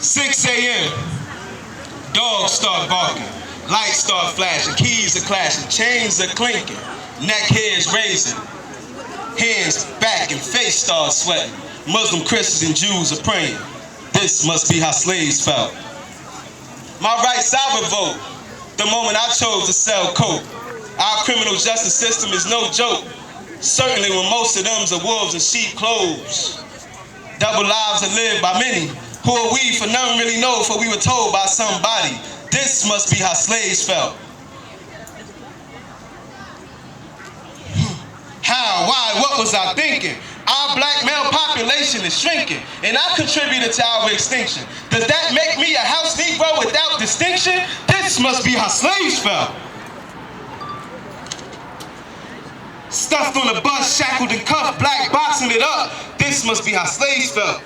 6 a.m. Dogs start barking. Lights start flashing. Keys are clashing. Chains are clinking. Neck hairs raising. Hands back and face start sweating. Muslim, Christians, and Jews are praying. This must be how slaves felt. My rights I revoke the moment I chose to sell coke. Our criminal justice system is no joke. Certainly when most of them's are wolves in sheep clothes. Double lives are lived by many. Who are we? For none really know, for we were told by somebody. This must be how slaves felt. How? Why? What was I thinking? Our black male population is shrinking, and I contributed to our extinction. Does that make me a house Negro without distinction? This must be how slaves felt. Stuffed on a bus, shackled and cuffed, black boxing it up. This must be how slaves felt.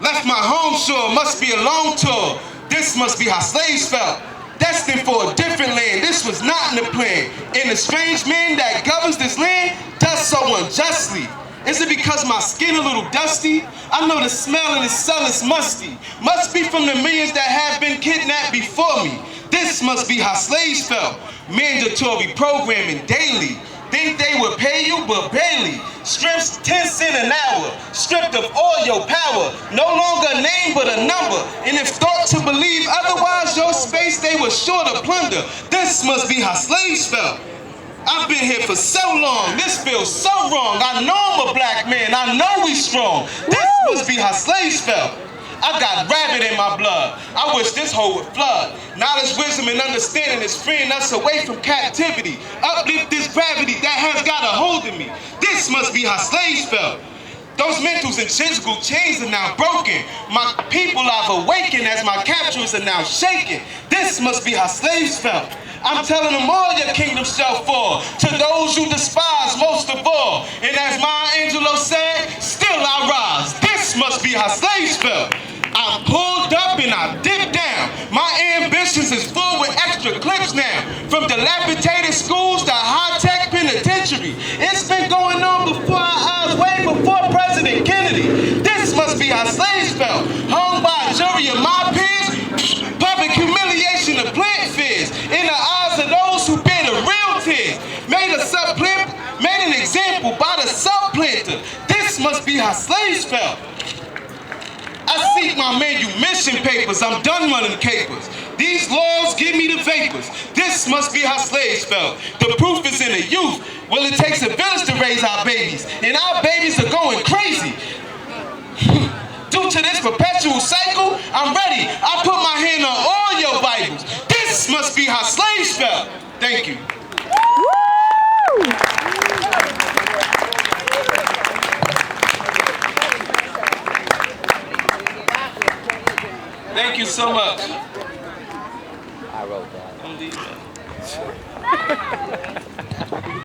Left my home shore, must be a long tour. This must be how slaves felt. Destined for a different land, this was not in the plan. And the strange man that governs this land does so unjustly. Is it because my skin a little dusty? I know the smell in the cell is musty. Must be from the millions that have been kidnapped before me. This must be how slaves felt. Mandatory programming daily. Think they would pay you, but barely. Strips 10 cents an hour, stripped of all your power. No longer a name, but a number. And if thought to believe otherwise, your space they were sure to plunder. This must be how slaves felt. I've been here for so long, this feels so wrong. I know I'm a black man, I know we strong. This must be how slaves felt. I got rabbit in my blood. I wish this hole would flood. Knowledge, wisdom, and understanding is freeing us away from captivity. Uplift this gravity that has got a hold of me. This must be how slaves felt. Those mentals and physical chains are now broken. My people have awakened as my captors are now shaken. This must be how slaves felt. I'm telling them all your kingdom shall fall to those you despise most of all. And as Maya Angelou said, still I rise. This must be how slaves felt. I pulled up and I dipped down. My ambitions is full with extra clips now. From dilapidated schools to high-tech penitentiary. It's been going on before our eyes, way before President Kennedy. This must be how slaves felt. Hung by a jury of my peers, public humiliation of plant fears. In the eyes of those who bear the real tears. Made an example by the supplanter. This must be how slaves felt. I seek my manumission papers, I'm done running capers. These laws give me the vapors. This must be how slaves felt. The proof is in the youth. Well, it takes a village to raise our babies, and our babies are going crazy. Due to this perpetual cycle, I'm ready. I put my hand on all your Bibles. This must be how slaves felt. Thank you. Thank you so much. I wrote that.